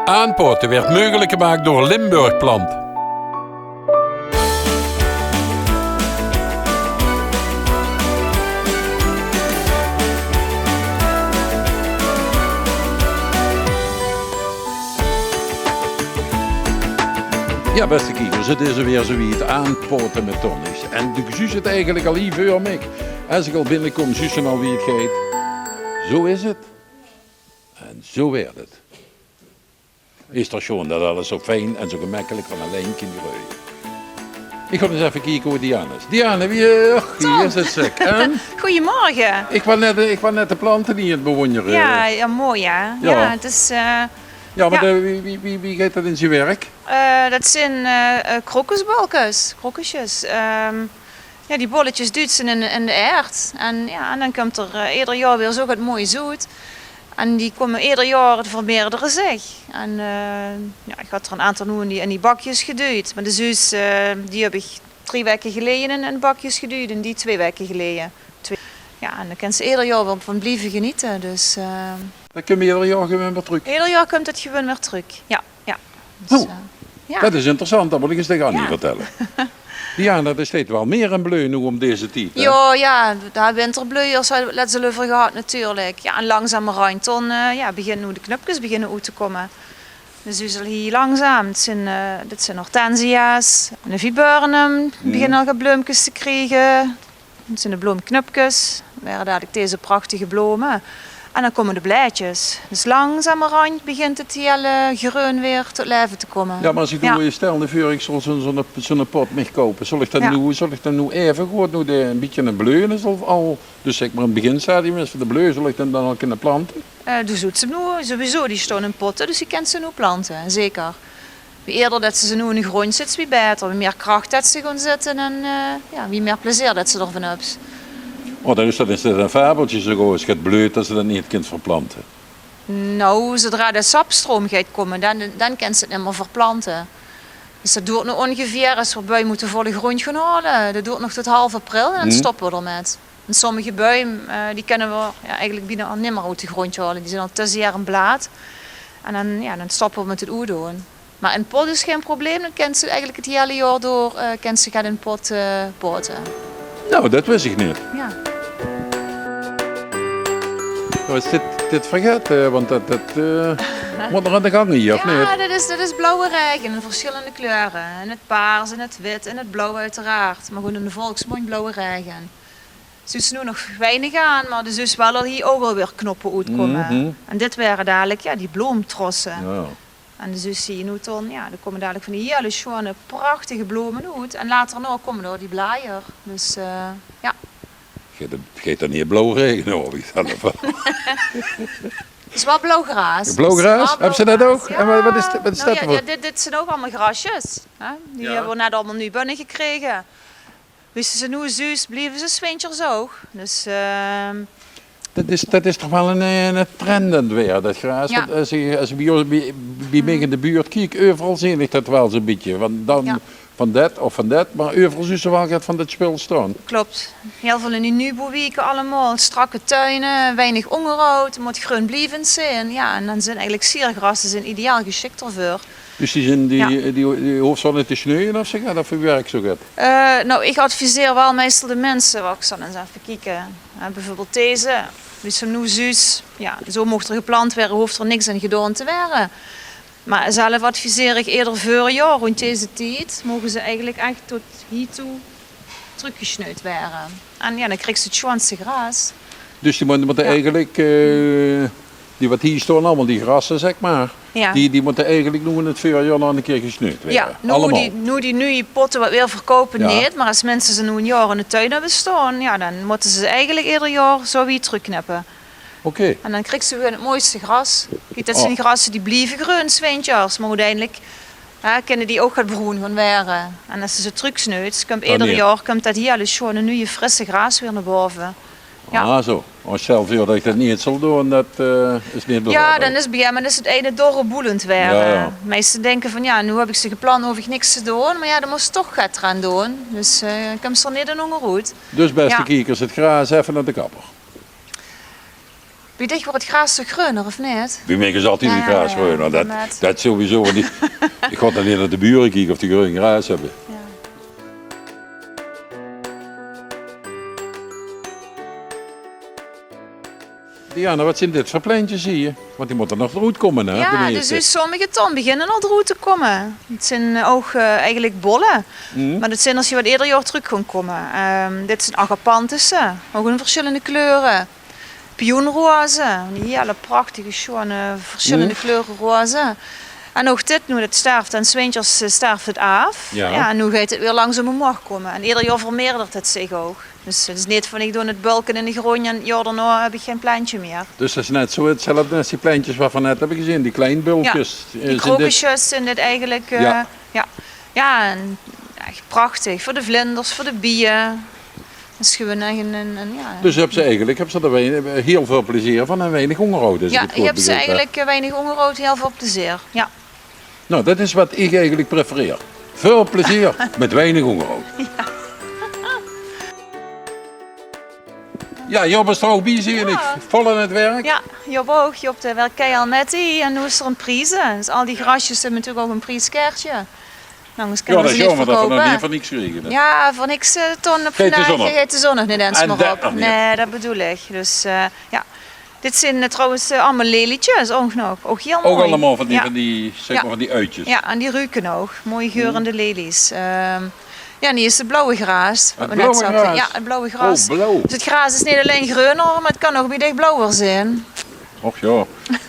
Aanpoten werd mogelijk gemaakt door Limburg Plant. Ja, beste kijkers, het is er weer zoiets aanpoten met tonnies. En de zus het eigenlijk al hier voor mij. Als ik al binnenkom, zussen al wie het gaat. Zo is het. En zo werd het. Is toch gewoon dat alles zo fijn en zo gemakkelijk van alleen kind reuien. Ik ga eens even kijken hoe Diana is. Diana, wie is het zeg? Goedemorgen. Ik was net de planten die het bewonderen. Ja, mooi ja. Ja, het is, ja, maar wie gaat dat in zijn werk? dat zijn krokusjes. Ja, die bolletjes duutsen in de aard. En dan komt er ieder jaar weer zo het mooie zoet. En die komen ieder jaar vermeerderen zich. En ik had er een aantal nu in die bakjes geduwd. Maar de zus, die heb ik 3 weken geleden in bakjes geduwd en die 2 weken geleden. Ja, en dan kan ze ieder jaar wel van blijven genieten. Dus, dan kun je ieder jaar gewoon weer terug. Ieder jaar komt het gewoon weer terug, ja. Dus, ja. Dat is interessant, dat moet ik eens tegen Annie vertellen. Diana, er staat wel meer een bleu nu om deze tijd. Ja, daar winterbluiers laten ze over gehad natuurlijk. Ja, en langzamerhand dan beginnen nu de knopjes beginnen uit te komen. Dus we zullen hier langzaam, dit zijn hortensia's, de viburnum beginnen al bloempjes te krijgen. Dit zijn de bloemknopjes, waren dadelijk deze prachtige bloemen. En dan komen de blaadjes. Dus langzamerhand begint het hele groen weer tot leven te komen. Ja, maar als ik nu stel, ik zal zo'n pot mee kopen. Zal ik dat nu even goed, een beetje een bleu is al. Dus zeg maar een beginstadium is voor de bleu, zal ik dan al kunnen planten? Dus doet ze nu sowieso, die staan in potten, dus je kent ze nu planten, zeker. Wie eerder dat ze nu in de grond zit, wie beter. Wie meer kracht dat ze gaan zitten en wie meer plezier dat ze ervan hebben. Oh, dan is dat een fabeltje zo als het bleut dat ze dat niet kunt verplanten. Nou, zodra de sapstroom gaat komen, dan kan ze het niet meer verplanten. Dus dat duurt nu ongeveer, als we buien moeten volle grond gaan halen, dat duurt nog tot half april en dan stoppen we ermee. En sommige buien, die kunnen we eigenlijk bijna al niet meer uit de grond halen. Die zijn al te zeer een blaad. En dan stoppen we met het doen. Maar in pot is geen probleem, dan kan ze eigenlijk het hele jaar door gaan in pot poten. Nou, dat wist ik niet. Ja. Is dit vergeten? Want dat moet nog aan de gang hier, of niet? Ja, dat is blauwe regen in verschillende kleuren. En het paars en het wit en het blauw uiteraard. Maar gewoon in de volksmond blauwe regen. Ze is nu nog weinig aan, maar dus is wel al hier ook alweer knoppen uitkomen. En dit waren dadelijk die bloemtrossen. Ja. En dus zie je nu dan, er komen dadelijk van die hele schone, prachtige bloemen uit. En later nog komen door die blaaier. Dus ja. Geet dan niet blauw regen over? Het is wel blauwgraas. Blauwgraas? Hebben ze dat ook? Ja. En wat is dat voor? Dit zijn ook allemaal grasjes. Hè? Die hebben we net allemaal nu binnen gekregen. Wisten ze nu zus, blijven ze swintjes ook. Dus, dat is toch wel een trendend weer, dat gras. Ja. Want als je bij mij in de buurt kijkt, overal zie ik dat wel zo'n beetje. Want dan van dat, maar overal zie je wel van dat spul staan. Klopt. Heel veel in die nieuwbouwwijken allemaal. Strakke tuinen, weinig onderhoud, moet groen blijvend zijn. Ja, en dan zijn eigenlijk siergrassen ideaal geschikt ervoor. Dus die hoeft zo niet te sneeuwen of zo? Dat werkt zo goed? Nou, ik adviseer wel meestal de mensen, ik zal eens even kijken. Bijvoorbeeld deze, die is nu zus. Ja, zo mocht er geplant worden, hoeft er niks aan gedaan te worden. Maar zelf adviseer ik eerder voorjaar, rond deze tijd, mogen ze eigenlijk echt tot hiertoe teruggesnoeid worden. En dan krijg je het schoonste gras. Dus die moeten eigenlijk, die wat hier staan allemaal, die grassen zeg maar, die moeten eigenlijk nog in het voorjaar nog een keer gesnoeid worden. Ja, nu die nieuwe potten wat weer verkopen niet, maar als mensen ze nu een jaar in de tuin hebben staan, dan moeten ze eigenlijk ieder jaar zo weer terugknippen. Oké. En dan krijg je weer het mooiste gras. Kijk, dat zijn grassen die blijven groen, zwijntjes, maar uiteindelijk kunnen die ook het groen gaan worden. En als ze terugsneut, komt ieder jaar komt dat hier alles schone nieuwe frisse gras weer naar boven. Ja. Ah zo, als zelf dat ik dat niet zal doen, dat is niet belangrijk. Ja, dan is het is het ene dorre boelend weer. Ja. Meesten denken van nu heb ik ze gepland, hoef ik niks te doen. Maar dan moest toch wat eraan doen. Dus ik kom ze er niet in onderuit. Dus beste kijkers, het gras even naar de kapper. Bij dich wordt het gras toch groener, of niet? Bij mij is altijd Ja, een gras ja, groeien. Nou, inderdaad. dat sowieso niet. Ik ga dan niet naar de buren kijken of die groen gras hebben. Ja. Diana, wat zijn dit voor plantjes hier? Want die moeten nog eruit komen, hè? de Ja, meeste. dus sommige ton beginnen al eruit te komen. Het zijn ook eigenlijk bollen. Maar dat zijn als je wat eerder jaar terug kon komen. Dit zijn agapantussen, ook in verschillende kleuren. Pioenrozen, die hele prachtige, schone, verschillende kleuren rozen. En ook dit, nu het sterft en 's winters sterft het af. Ja. En nu gaat het weer langzaam omhoog komen. En ieder jaar vermeerdert het zich ook. Dus het is niet van ik doe het bulken in de grond en het jaar daarna heb ik geen plantje meer. Dus dat is net zo hetzelfde als die plantjes waarvan net hebben gezien, die kleine bultjes. Die Zijn dit- krokusjes zijn dit eigenlijk. Ja. Ja, en echt prachtig. Voor de vlinders, voor de bijen. Dat is gewoon echt ja. Dus hebben ze er heel veel plezier van en weinig onderhoud. Als ik Ja, het goed je hebt ze begrepen heb. eigenlijk weinig ongerood, heel veel plezier. Ja. Nou, dat is wat ik eigenlijk prefereer. Veel plezier met weinig onderhoud. Ja, Job is er ook bij, zie je niet. Vol aan het werk. Ja, Job ook. Job werkt keihard met die. En nu is er een prijs. Dus al die grasjes hebben natuurlijk ook een prijskaartje. Anders Ja, kunnen dat we is ze niet jammer dat we nog verkopen. niet van niks kregen. Ja, voor niks ton op Geet de vandaag. zon op. Geet de zon nog niet eens En maar dat op. nog niet. Nee, dat bedoel ik. Dus ja. Dit zijn trouwens allemaal lelietjes ook nog. Ook heel mooi. Ook allemaal van die, Ja. zeg maar, van die uitjes. Ja, en die ruiken ook. Mooie geurende lelies. Ja, en die is de blauwe graas. wat Het we net blauwe zagen. graas? Ja, het blauwe graas. Oh, blauw. Dus het gras is niet alleen groener, maar het kan ook bij dicht blauwer zijn. Och ja,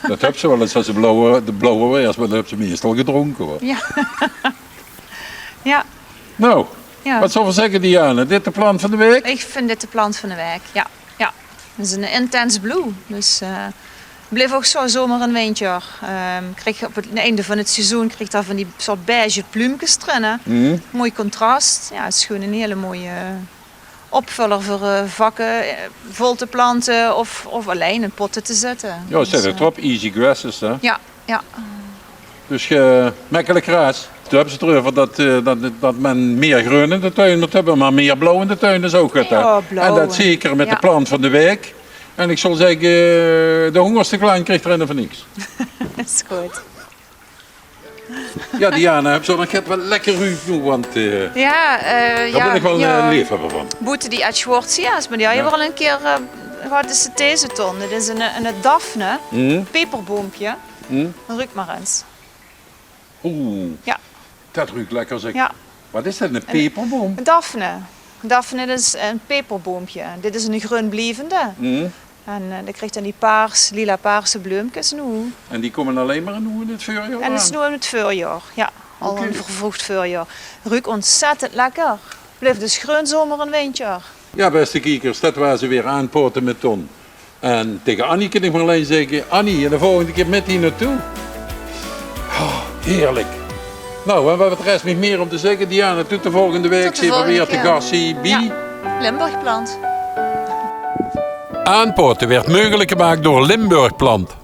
dat hebben ze wel eens als de blauwe weers, maar dat hebben ze meestal gedronken hoor. Ja. Ja. Nou, Ja. wat zal we zeggen Diana? Dit de plan van de week? Ik vind dit de plant van de week. Ja. Ja. Het is een intense blue. Dus bleef ook zo zomer en winter. Kreeg op het einde van het seizoen kreeg daar van die soort beige pluimpjes erin. Hè. Mooi contrast. Ja, het is gewoon een hele mooie opvuller voor vakken vol te planten of alleen in potten te zetten. Ja, Dus, zet het op, easy grasses hè. Ja, ja. Dus makkelijk gras. Toen hebben ze het erover dat men meer groen in de tuin moet hebben, maar meer blauw in de tuin is ook goed. Hè? Ja, blauw. En dat zeker met Ja. de plant van de week. En ik zal zeggen, de hongerste klein krijgt er van niks. Dat is goed. Ja, Diana, heb zo dan gaat wel lekker ruw doen, want Ja, daar ja, ben ik wel ja. een liefhebber van. Boete die uit Schwartzia's, maar die had je wel een keer gehad is het deze ton. Dit is een Daphne, peperboompje. Ruik maar eens. Oeh, Ja, dat ruikt lekker zeg. ja. Wat is dat, een peperboom? Een Daphne. Daphne is een peperboompje. Dit is een groenblievende. En dat krijgt dan die lila-paarse bloempjes nu. En die komen alleen maar in het voorjaar En dat is nu in het voorjaar. Ja, al Oké. een vervroegd voorjaar. Ruikt ontzettend lekker. Blijft dus groen zomer en winter. Ja, beste kijkers, dat waren ze weer aanpoten met Ton. En tegen Annie kan ik maar alleen zeggen, Annie, en de volgende keer met hier naartoe. Oh, heerlijk. Nou, en we hebben de rest niet meer om te zeggen. Diana, tot de volgende week. Tot de Zien we volgende weer te keer. gast hier bij. Ja, Limburgplant. Aanpoten werd mogelijk gemaakt door Limburgplant.